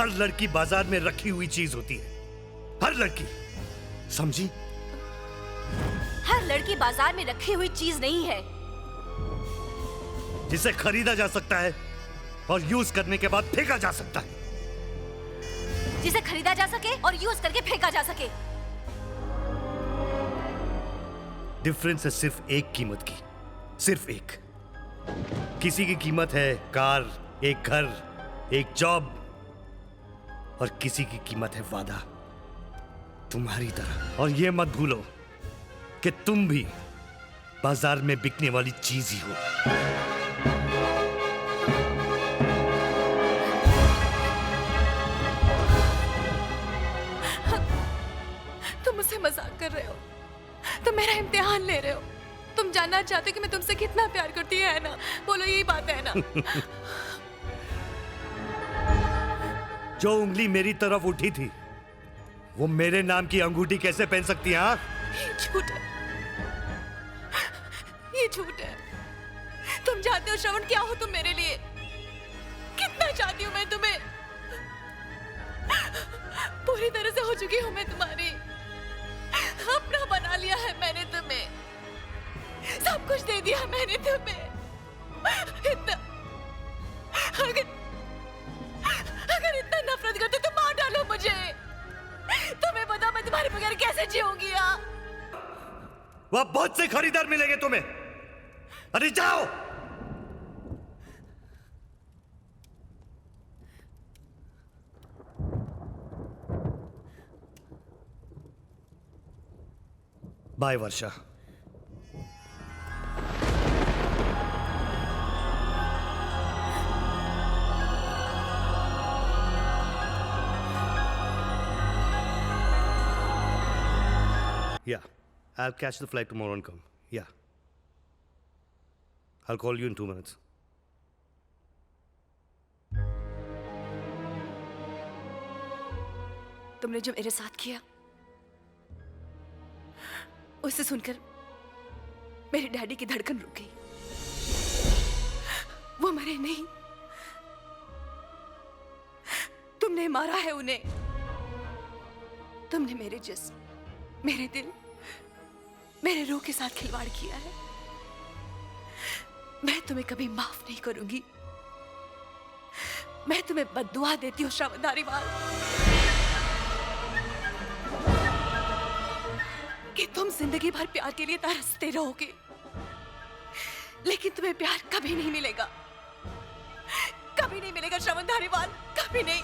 हर लड़की बाजार में रखी हुई चीज होती है, हर लड़की, समझी? हर लड़की बाजार में रखी हुई चीज नहीं है जिसे खरीदा जा सकता है और यूज करने के बाद फेंका जा सकता है। जिसे खरीदा जा सके और यूज करके फेंका जा सके। डिफरेंस है सिर्फ एक कीमत की, सिर्फ एक। किसी की कीमत है कार, एक घर, एक जॉब, और किसी की कीमत है वादा, तुम्हारी तरह। और ये मत भूलो कि तुम भी बाजार में बिकने वाली चीज ही हो। तुम मुझसे मजाक कर रहे हो, तुम मेरा इम्तिहान ले रहे हो। तुम जानना चाहते हो कि मैं तुमसे कितना प्यार करती है ना? बोलो, यही बात है ना? जो उंगली मेरी तरफ उठी थी वो मेरे नाम की अंगूठी कैसे पहन सकती है? हाँ, ये झूठ है, ये झूठ है। तुम जानते हो श्रवण क्या हो तुम मेरे लिए, कितना चाहती हूँ मैं तुम्हें। पूरी तरह से हो चुकी हूँ मैं तुम्हारी, अपना बना लिया है मैंने तुम्हें, सब कुछ दे दिया मैंने तुम्हें। इतना अगर इतना नफरत करते तो मार डालो मुझे। तुम्हें पता मैं तुम्हारे बगैर कैसे जीऊंगी? वहां बहुत से खरीदार मिलेंगे तुम्हें। अरे जाओ। Bye Varsha. Yeah, I'll catch the flight tomorrow and come. Yeah. I'll call you in 2 minutes. तुमने जो मेरे साथ किया उसे सुनकर मेरे डैडी की धड़कन रुक गई। वो मरे नहीं, तुमने मारा है उन्हें। तुमने मेरे जिस्म, मेरे दिल, मेरे रूह के साथ खिलवाड़ किया है। मैं तुम्हें कभी माफ नहीं करूंगी। मैं तुम्हें बद्दुआ देती हूँ श्रवण धारीवाल, कि तुम जिंदगी भर प्यार के लिए तरसते रहोगे, लेकिन तुम्हें प्यार कभी नहीं मिलेगा, कभी नहीं मिलेगा श्रवण धारीवाल, कभी नहीं।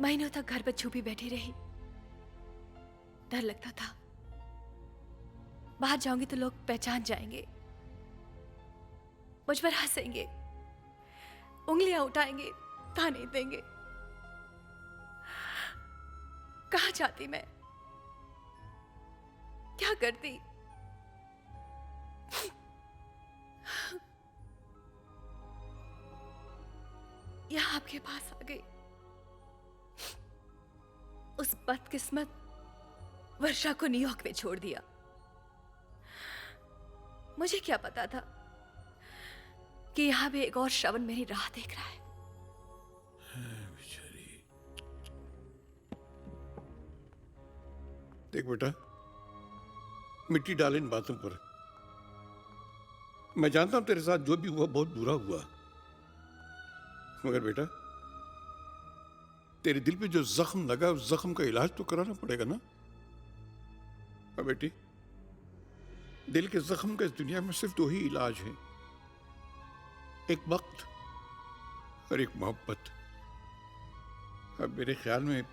महीनों तक घर पर छुपी बैठी रही। डर लगता था बाहर जाऊंगी तो लोग पहचान जाएंगे, मुझ पर हंसेंगे, उंगलियां उठाएंगे, ताने देंगे। कहाँ जाती मैं, क्या करती? यहां आपके पास आ गई। उस बदकिस्मत वर्षा को न्यूयॉर्क में छोड़ दिया। मुझे क्या पता था कि यहां भी एक और श्रवण मेरी राह देख रहा है। देख बेटा, मिट्टी डाल इन बातों पर। मैं जानता हूं तेरे साथ जो भी हुआ बहुत बुरा हुआ, मगर बेटा तेरे दिल पे जो जख्म लगा उस जख्म का इलाज तो कराना पड़ेगा ना। और बेटी, दिल के जख्म का इस दुनिया में सिर्फ 2 ही इलाज है, एक वक्त और एक मोहब्बत। अब मेरे ख्याल में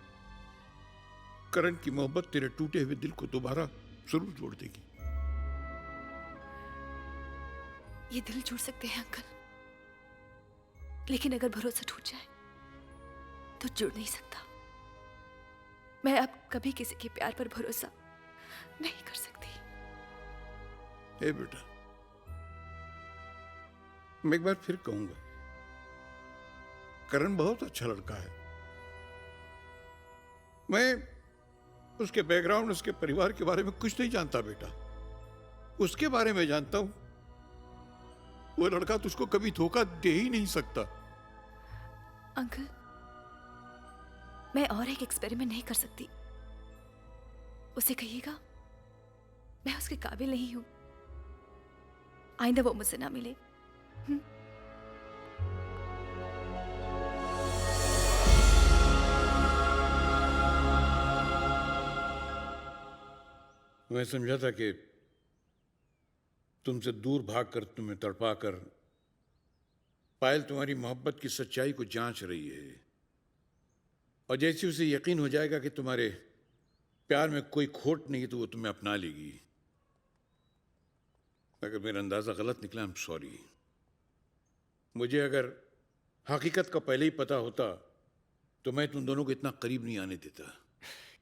करण की मोहब्बत तेरे टूटे हुए दिल को दोबारा जरूर जोड़ देगी। ये दिल जुड़ सकते हैं अंकल, लेकिन अगर भरोसा टूट जाए तो जुड़ नहीं सकता। मैं अब कभी किसी के प्यार पर भरोसा नहीं कर सकती। ए बेटा, मैं एक बार फिर कहूंगा, करण बहुत अच्छा लड़का है। उसके बैकग्राउंड, उसके परिवार के बारे में कुछ नहीं जानता बेटा। उसके बारे में जानता हूं। वो लड़का तुझको कभी धोखा दे ही नहीं सकता। अंकल, मैं और एक एक्सपेरिमेंट नहीं कर सकती। उसे कहिएगा मैं उसके काबिल नहीं हूं। आइंदा वो मुझसे ना मिले। मैं समझा था कि तुमसे दूर भागकर, तुम्हें तड़पाकर पायल तुम्हारी मोहब्बत की सच्चाई को जांच रही है, और जैसे उसे यकीन हो जाएगा कि तुम्हारे प्यार में कोई खोट नहीं तो वो तुम्हें अपना लेगी। अगर मेरा अंदाजा गलत निकला, आई एम सॉरी। मुझे अगर हकीकत का पहले ही पता होता तो मैं तुम दोनों को इतना करीब नहीं आने देता।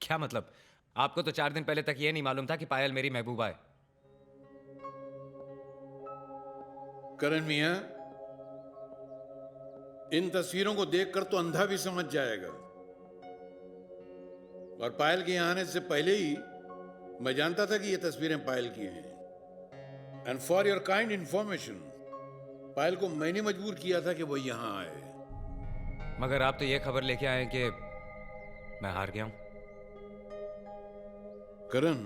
क्या मतलब? आपको तो 4 दिन पहले तक ये नहीं मालूम था कि पायल मेरी महबूबा है। करण मियां, इन तस्वीरों को देखकर तो अंधा भी समझ जाएगा, और पायल के यहां आने से पहले ही मैं जानता था कि ये तस्वीरें पायल की हैं। And for your kind information, Payal को मैंने मजबूर किया था कि वो यहां आए। मगर आप तो ये खबर लेके आए कि मैं हार गया हूं। करण,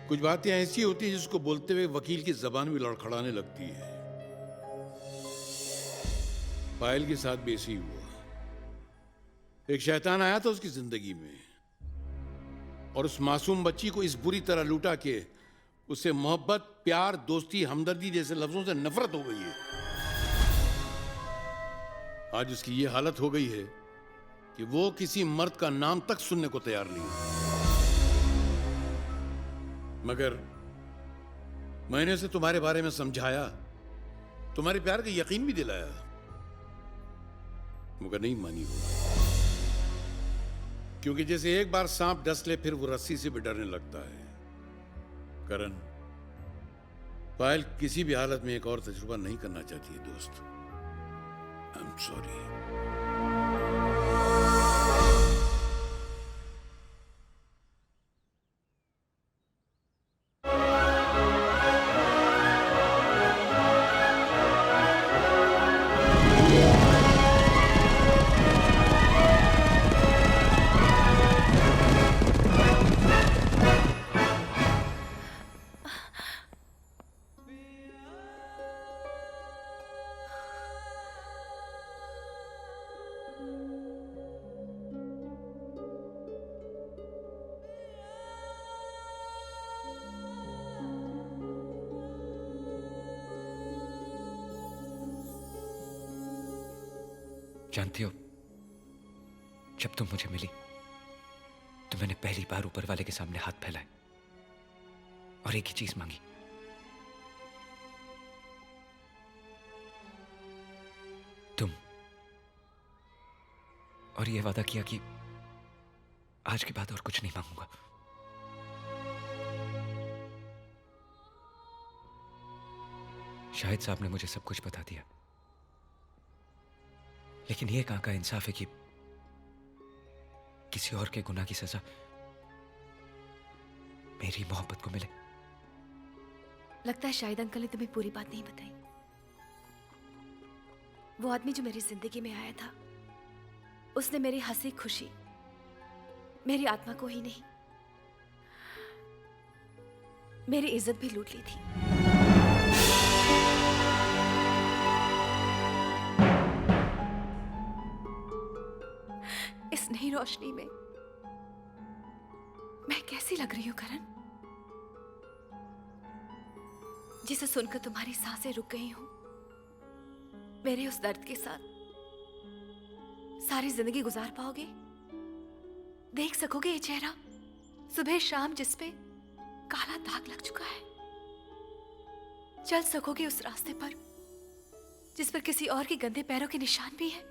कुछ बातें ऐसी होती हैं जिसको बोलते हुए वकील की जबान भी लड़खड़ाने लगती है। पायल के साथ भी ऐसे ही हुआ। एक शैतान आया था उसकी जिंदगी में, और उस मासूम बच्ची को इस बुरी तरह लूटा कि उसे मोहब्बत, प्यार, दोस्ती, हमदर्दी जैसे लफ्जों से नफरत हो गई है। आज उसकी ये हालत हो गई है कि वो किसी मर्द का नाम तक सुनने को तैयार नहीं है। मगर मैंने उसे तुम्हारे बारे में समझाया, तुम्हारे प्यार का यकीन भी दिलाया, मगर नहीं मानी वो। क्योंकि जैसे एक बार सांप डस ले फिर वो रस्सी से भी डरने लगता है। करण, पायल किसी भी हालत में एक और तजुर्बा नहीं करना चाहती है दोस्त। I am sorry. जानती हो, जब तुम मुझे मिली तो मैंने पहली बार ऊपर वाले के सामने हाथ फैलाए और एक ही चीज मांगी, तुम। और ये वादा किया कि आज के बाद और कुछ नहीं मांगूंगा। शायद साहब ने मुझे सब कुछ बता दिया, लेकिन ये कहां का इंसाफ है कि किसी और के गुनाह की सजा मेरी मोहब्बत को मिले। लगता है शायद अंकल ने तुम्हें पूरी बात नहीं बताई। वो आदमी जो मेरी जिंदगी में आया था, उसने मेरी हंसी खुशी, मेरी आत्मा को ही नहीं, मेरी इज्जत भी लूट ली थी। इस नई रोशनी में मैं कैसी लग रही हूं करण, जिसे सुनकर तुम्हारी सांसें रुक गई हूं। मेरे उस दर्द के साथ सारी जिंदगी गुजार पाओगे? देख सकोगे ये चेहरा सुबह शाम जिस पे काला दाग लग चुका है? चल सकोगे उस रास्ते पर जिस पर किसी और के गंदे पैरों के निशान भी है?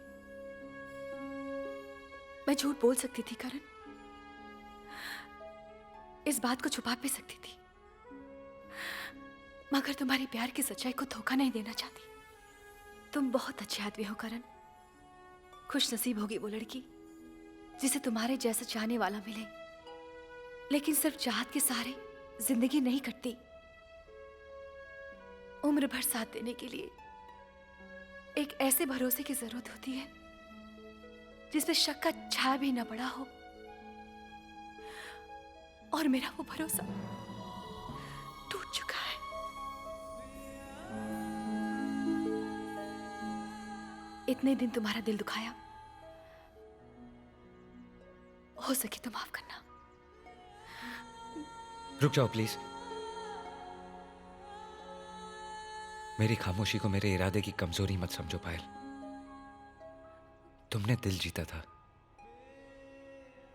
मैं झूठ बोल सकती थी करण, इस बात को छुपा भी सकती थी, मगर तुम्हारी प्यार की सच्चाई को धोखा नहीं देना चाहती। तुम बहुत अच्छे आदमी हो करण। खुश नसीब होगी वो लड़की जिसे तुम्हारे जैसा चाहने वाला मिले, लेकिन सिर्फ चाहत के सहारे जिंदगी नहीं कटती। उम्र भर साथ देने के लिए एक ऐसे भरोसे की जरूरत होती है जिसमें शक का छाया भी न पड़ा हो। और मेरा वो भरोसा टूट चुका है। इतने दिन तुम्हारा दिल दुखाया, हो सके तो माफ करना। रुक जाओ प्लीज। मेरी खामोशी को मेरे इरादे की कमजोरी मत समझो पायल। तुमने दिल जीता था,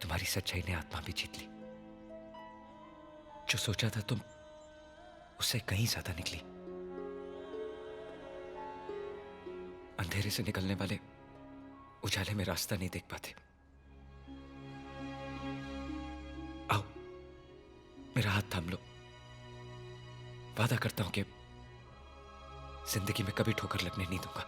तुम्हारी सच्चाई ने आत्मा भी जीत ली। जो सोचा था तुम उससे कहीं ज्यादा निकली। अंधेरे से निकलने वाले उजाले में रास्ता नहीं देख पाते। आओ मेरा हाथ थाम लो। वादा करता हूं कि जिंदगी में कभी ठोकर लगने नहीं दूंगा।